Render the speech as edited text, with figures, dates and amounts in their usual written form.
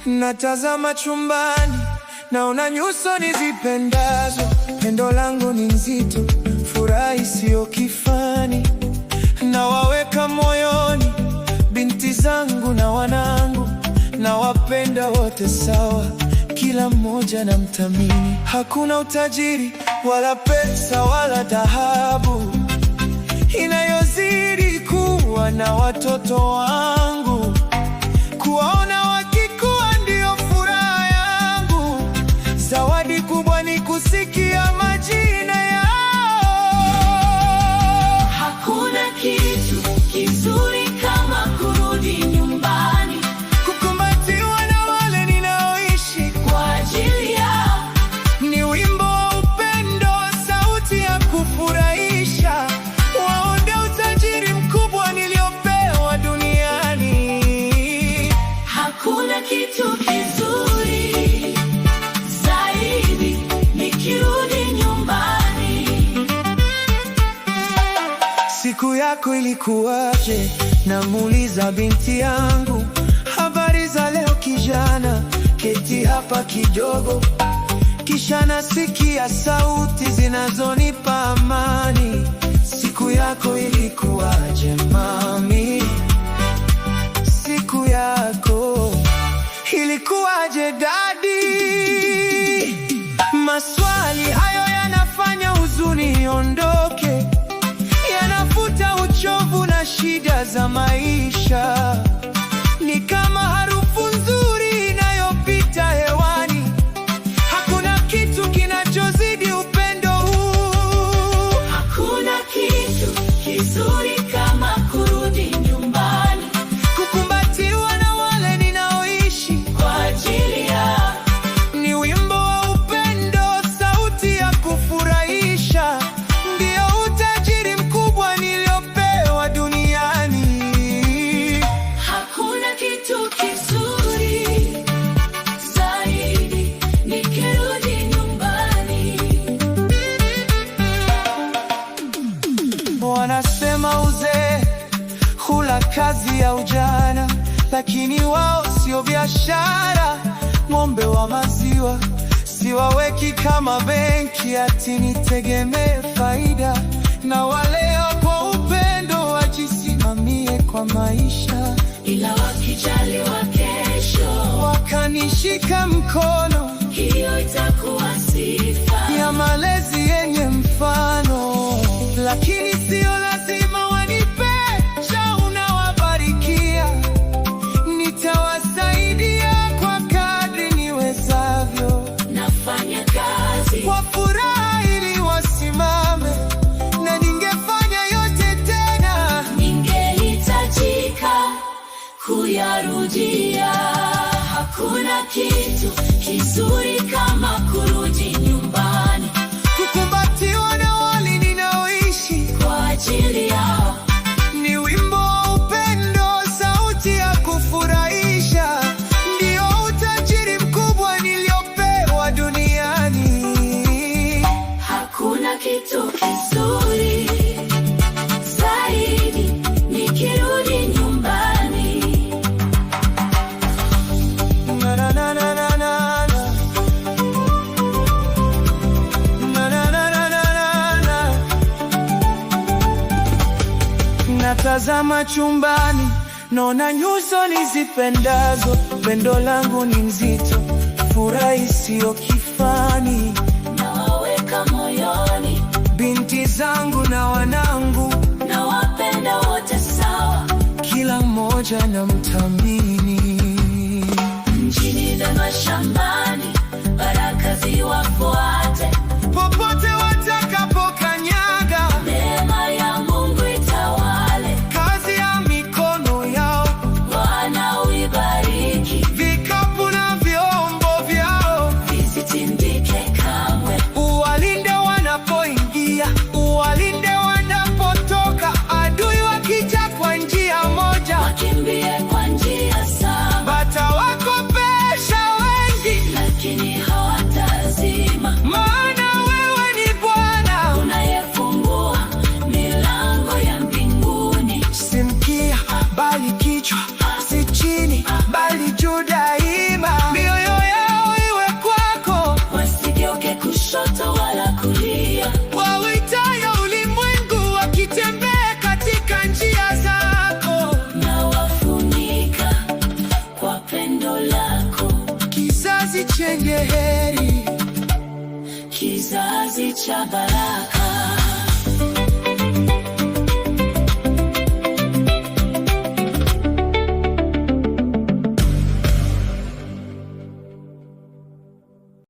Natazama chumbani, naona nyuso nizipendazo. Pendo langu ni nzito, furaha isiyo kifani. Nawaweka moyoni binti zangu na wanangu, nawapenda wote sawa, kila mmoja namthamini. Hakuna utajiri wala pesa wala dhahabu inayozidi kuwa na watoto wangu. Kuwaona wakikua ndio furaha yangu. Zawadi kubwa ni kusikia majina yao. Hakuna kitu kizuri kama kurudi nyumbani, kukumbatiwa na wale ninaoishi kwa ajili yao. Ni wimbo wa upendo, sauti ya kufurahisha. Wao ndio utajiri mkubwa niliopewa duniani. Hakuna kitu kizuri zaidi nikirudi nyumbani. Siku yako ilikuwaje? Namuuliza binti yangu. Habari za leo kijana, keti hapa kidogo. Kisha nasikia sauti zinazonipa amani. Siku yako ilikuwaje mami? Siku yako ilikuwaje dadi? Maswali hayo yanafanya huzuni iondoke, yanafuta uchovu na shida za maisha. Ni kama harufu nzuri inayopita hewani. Hakuna kitu kinachozidi upendo huu. Hakuna kitu kizuri kama kurudi nyumbani, kukumbatiwa na wale ninaoishi kwa ajili yao. Ni wimbo wa upendo, sauti ya kufurahisha. Ndio utajiri mkubwa niliopewa duniani. Hakuna kitu kizuri zaidi nikirudi nyumbani. Wanasema uzee hula kazi ya ujana, lakini wao sio biashara. Ng'ombe wa maziwa siwaweki kama benki ati nitegemee faida. Na waleo kwa upendo wajisimamie kwa maisha, Ila wakijali wa kesho, wakanishika mkono. hiyo itakuwa sifa Ya malezi yenye mfano. Lakini sio lazima wanipe cha unawabarikia. Nitawasaidia kwa kadri niwezavyo. nafanya kazi Kwa furaha ili wasimame, na ningefanya yote tena. ningehitajika kuyarudia. Hakuna kitu kizuri kama kurudi nyumbani, Kukumbatiwa na wale ninaoishi kwa ajili yao. ni wimbo wa upendo, sauti ya kufurahisha. Ndio utajiri mkubwa niliopewa duniani. Hakuna kitu kizuri zaidi nikirudi nyumbani. Na na na na na na. Na na na na na na. Natazama chumbani, naona nyuso nizipendazo. Pendo langu ni nzito, furaha isiyo kifani. Nawaweka moyoni, Binti zangu na wanangu, nawapenda wote sawa, kila mmoja namthamini. mjini na mashambani, baraka ziwafuate. Popote watakapokanyaga, Neema ya Mungu itawale, kazi ya mikono yao. Bwana uibariki, Vikapu na vyombo vyao, visitindike kamwe. uwalinde wanapoingia, uwalinde wanapotoka. Adui wakija kwa njia moja, Wakimbie kwa njia saba, watawakopesha wengi. lakini hawatazima. lako, kizazi chenye heri, kizazi cha baraka.